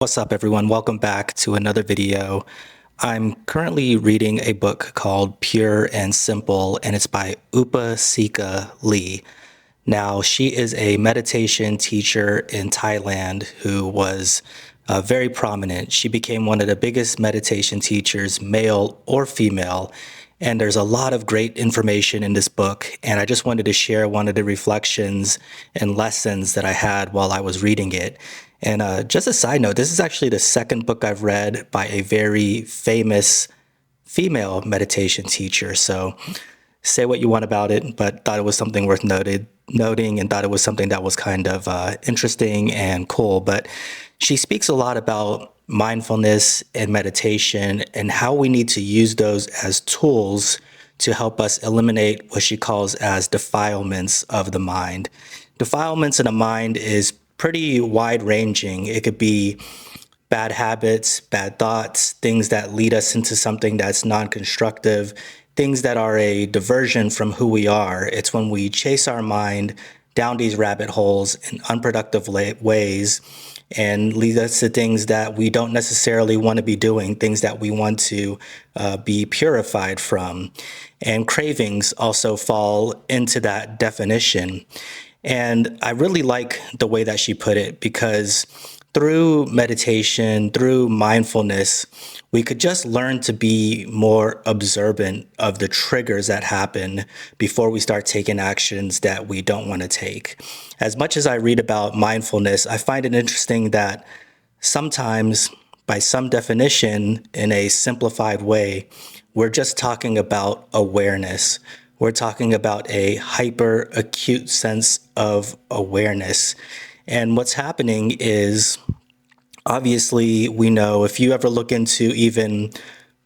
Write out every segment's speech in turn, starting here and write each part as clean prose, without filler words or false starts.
What's up, everyone? Welcome back to another video. I'm currently reading a book called Pure and Simple, and it's by Upasika Lee. Now, she is a meditation teacher in Thailand who was very prominent. She became one of the biggest meditation teachers, male or female. And there's a lot of great information in this book. And I just wanted to share one of the reflections and lessons that I had while I was reading it. And just a side note, this is actually the second book I've read by a very famous female meditation teacher. So say what you want about it, but thought it was something worth noting and thought it was something that was kind of interesting and cool. But she speaks a lot about mindfulness and meditation and how we need to use those as tools to help us eliminate what she calls as defilements of the mind. Defilements in the mind is pretty wide ranging. It could be bad habits, bad thoughts, things that lead us into something that's non-constructive, things that are a diversion from who we are. It's when we chase our mind down these rabbit holes in unproductive ways and lead us to things that we don't necessarily want to be doing, things that we want to be purified from. And cravings also fall into that definition. And I really like the way that she put it because through meditation, through mindfulness, we could just learn to be more observant of the triggers that happen before we start taking actions that we don't want to take. As much as I read about mindfulness, I find it interesting that sometimes, by some definition, in a simplified way, we're just talking about awareness. We're talking about a hyper acute sense of awareness. And what's happening is, obviously, we know if you ever look into even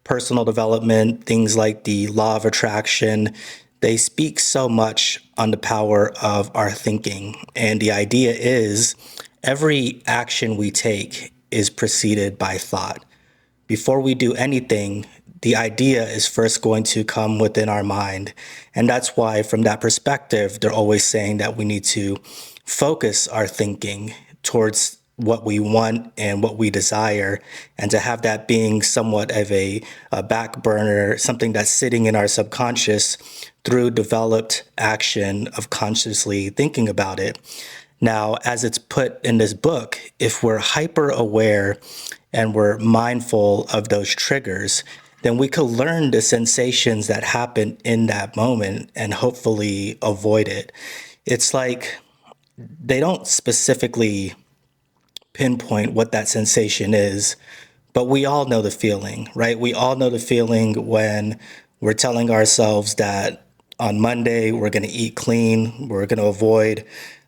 personal development, things like the law of attraction, they speak so much on the power of our thinking. And the idea is every action we take is preceded by thought. Before we do anything, the idea is first going to come within our mind. And that's why, from that perspective, they're always saying that we need to focus our thinking towards what we want and what we desire, and to have that being somewhat of a back burner, something that's sitting in our subconscious through developed action of consciously thinking about it. Now, as it's put in this book, if we're hyper aware and we're mindful of those triggers, then we could learn the sensations that happen in that moment and hopefully avoid it. It's like they don't specifically pinpoint what that sensation is, but we all know the feeling, right? We all know the feeling when we're telling ourselves that on Monday we're going to eat clean, we're going to avoid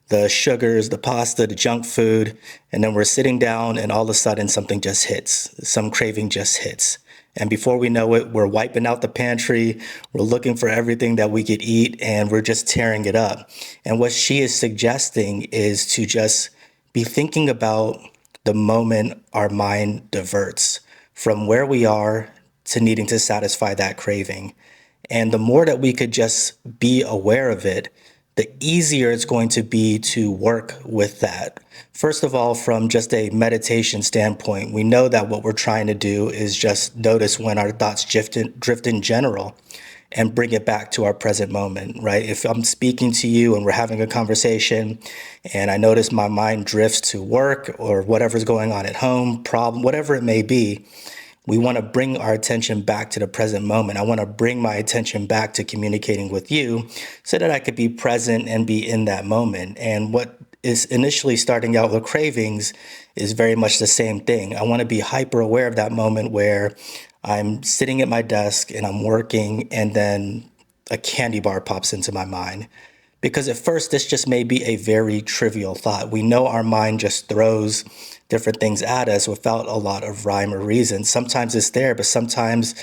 the sugars, the pasta, the junk food, and then we're sitting down and all of a sudden something just hits, some craving just hits. And before we know it, we're wiping out the pantry, we're looking for everything that we could eat, and we're just tearing it up. And what she is suggesting is to just be thinking about the moment our mind diverts from where we are to needing to satisfy that craving. And the more that we could just be aware of it, the easier it's going to be to work with that. First of all, from just a meditation standpoint, we know that what we're trying to do is just notice when our thoughts drift in general and bring it back to our present moment, right? If I'm speaking to you and we're having a conversation and I notice my mind drifts to work or whatever's going on at home, problem, whatever it may be, we want to bring our attention back to the present moment. I want to bring my attention back to communicating with you so that I could be present and be in that moment. And what is initially starting out with cravings is very much the same thing. I want to be hyper aware of that moment where I'm sitting at my desk and I'm working, and then a candy bar pops into my mind. Because at first, this just may be a very trivial thought. We know our mind just throws different things at us without a lot of rhyme or reason. Sometimes it's there, but sometimes,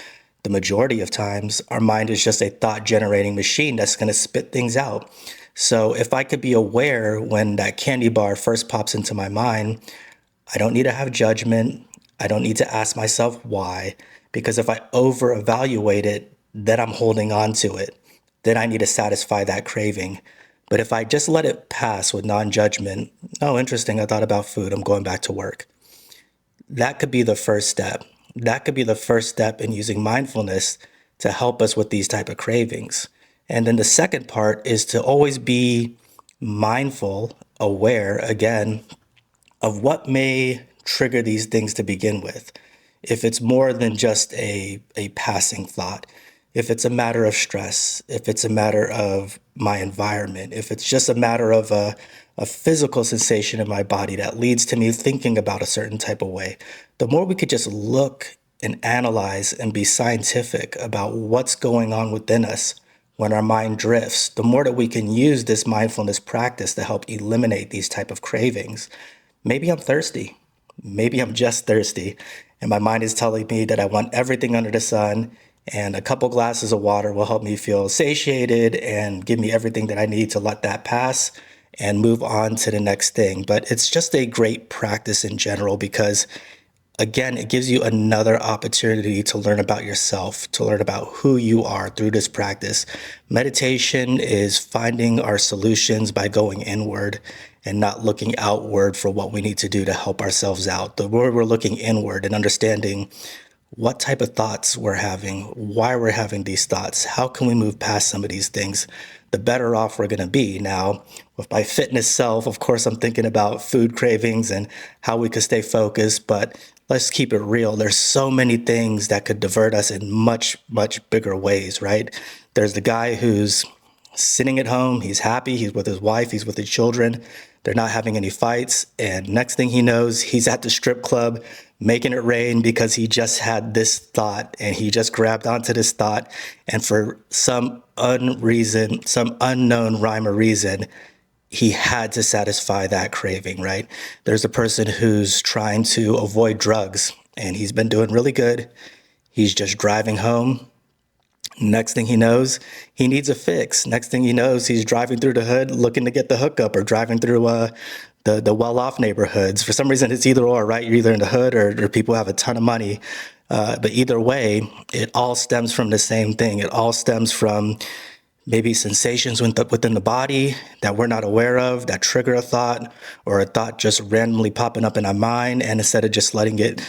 the majority of times, our mind is just a thought generating machine that's going to spit things out. So if I could be aware when that candy bar first pops into my mind, I don't need to have judgment. I don't need to ask myself why, because if I over evaluate it, then I'm holding on to it. Then I need to satisfy that craving. But if I just let it pass with non judgment, oh, interesting, I thought about food, I'm going back to work. that could be the first step. That could be the first step in using mindfulness to help us with these type of cravings. And then the second part is to always be mindful, aware, again, of what may trigger these things to begin with. If it's more than just a passing thought, if it's a matter of stress, if it's a matter of my environment, if it's just a matter of a physical sensation in my body that leads to me thinking about a certain type of way, the more we could just look and analyze and be scientific about what's going on within us when our mind drifts, the more that we can use this mindfulness practice to help eliminate these type of cravings. Maybe I'm thirsty. Maybe I'm just thirsty. And my mind is telling me that I want everything under the sun, and a couple glasses of water will help me feel satiated and give me everything that I need to let that pass and move on to the next thing. But it's just a great practice in general because again, it gives you another opportunity to learn about yourself, to learn about who you are through this practice. Meditation is finding our solutions by going inward and not looking outward for what we need to do to help ourselves out. The more we're looking inward and understanding what type of thoughts we're having, why we're having these thoughts, how can we move past some of these things, the better off we're going to be. Now, with my fitness self, of course, I'm thinking about food cravings and how we could stay focused, but let's keep it real. There's so many things that could divert us in much, much bigger ways, right? There's the guy who's sitting at home, he's happy, he's with his wife, he's with his children, they're not having any fights, and next thing he knows, he's at the strip club making it rain because he just had this thought and he just grabbed onto this thought, and for some unreason, some unknown rhyme or reason, he had to satisfy that craving, right? There's a person who's trying to avoid drugs and he's been doing really good. He's just driving home. Next thing he knows, he needs a fix. Next thing he knows, he's driving through the hood looking to get the hookup or driving through the well-off neighborhoods. For some reason, it's either or, right? You're either in the hood or people have a ton of money. But either way, it all stems from the same thing. It all stems from maybe sensations within the body that we're not aware of that trigger a thought, or a thought just randomly popping up in our mind, and instead of just letting it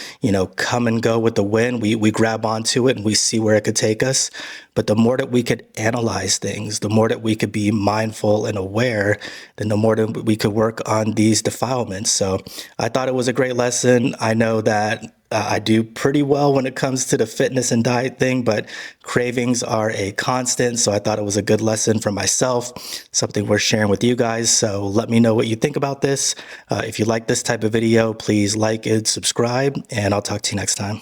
come and go with the wind, we grab onto it and we see where it could take us. But the more that we could analyze things, the more that we could be mindful and aware, then the more that we could work on these defilements. So I thought it was a great lesson. I know that I do pretty well when it comes to the fitness and diet thing, but cravings are a constant. So I thought it was a good lesson for myself, something worth sharing with you guys. So let me know what you think about this. If you like this type of video, please like it, subscribe, and I'll talk to you next time.